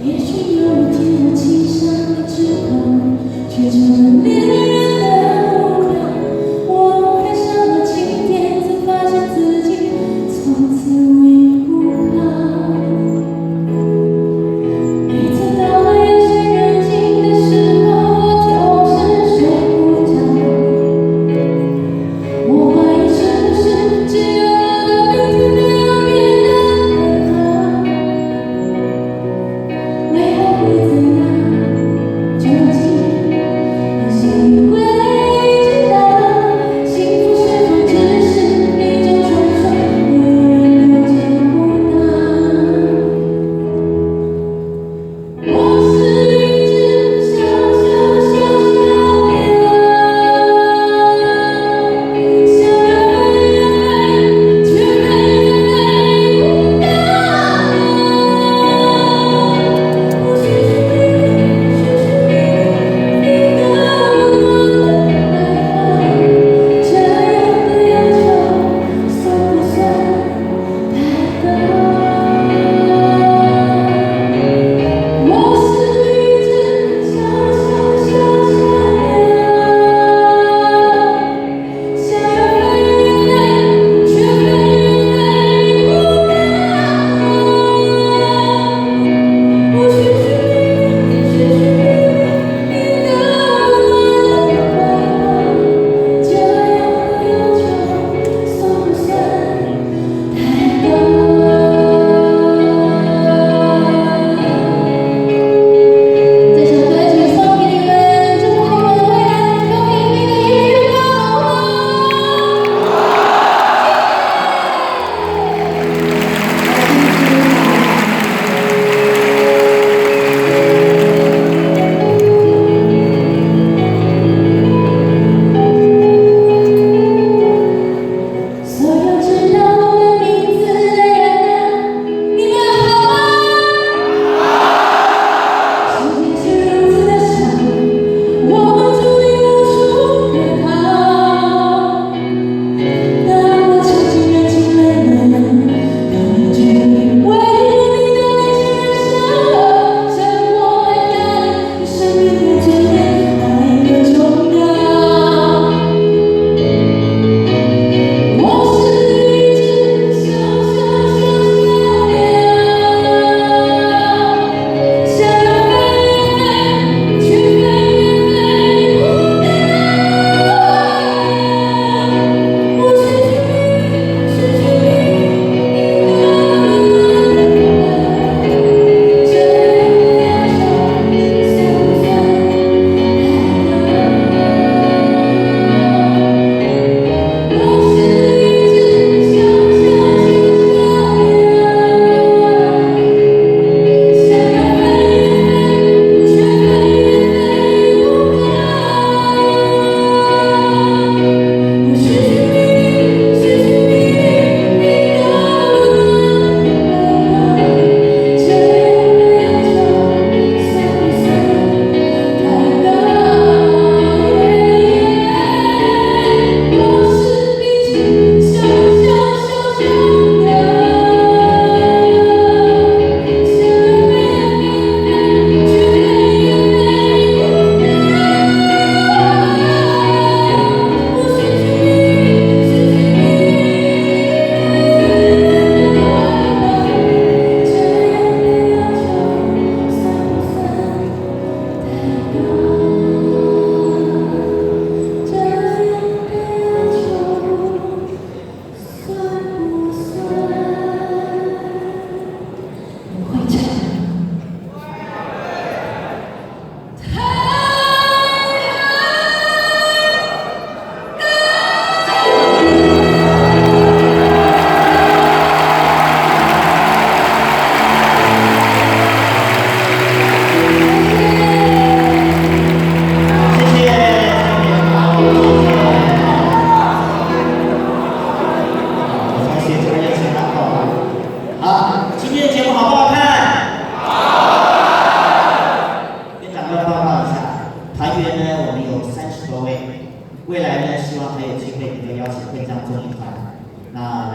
也许有一天我骑上了枝头，却成了恋人的目标。我开上了晴天，才发现自己从此无依无靠。每次到了夜深人静的时候，我总是睡不着。我怀疑是不是只有我的明天没有变得更好？未来会怎样？究竟有谁会知道？幸福是否只是一种传说，没有人了解不到。我是一只小小小小鸟，想要飞呀飞，却飞呀飞不高。我寻寻觅觅，寻寻觅觅一个温暖的怀抱，这样的要求算不算太高？我是一只小小小小鸟，想要飞呀飞，却飞呀飞不高。我寻寻觅觅，寻寻觅觅一个温暖的怀抱，这样的要求算不算太高？这首歌曲送给你们，祝福你们未来能够比你的音乐更所有知道我们名字的人，你们好吗？世界是如此的小，我们注定无处可逃。当我尝尽人情冷暖，当你决定为了你的那些人伤了，沉默代表你生命的尊严，爱的重要。我是一只小小小小鸟，想要飞呀飞，却飞呀飞不高。我寻寻觅觅，寻寻觅觅一个温暖的怀抱，这样的要求算不算太高？我是一只小小小小鸟，想要飞呀飞，却飞呀飞不高。我寻寻觅觅，寻寻觅觅一个温暖的怀抱，这样的要求算不算太高？我是一只小小小小鸟，想要飞呀飞，却飞呀飞不高。我寻寻觅觅，寻寻觅觅一个温暖的怀抱，这样的要求算不算太高？这样的要求算不算不会唱？谢谢，谢谢这个热情的好。好，今天的节目好不好看？跟长官报告一下，团员呢，我们有30多位，未来呢，希望还有机会能够邀请更上综艺团。那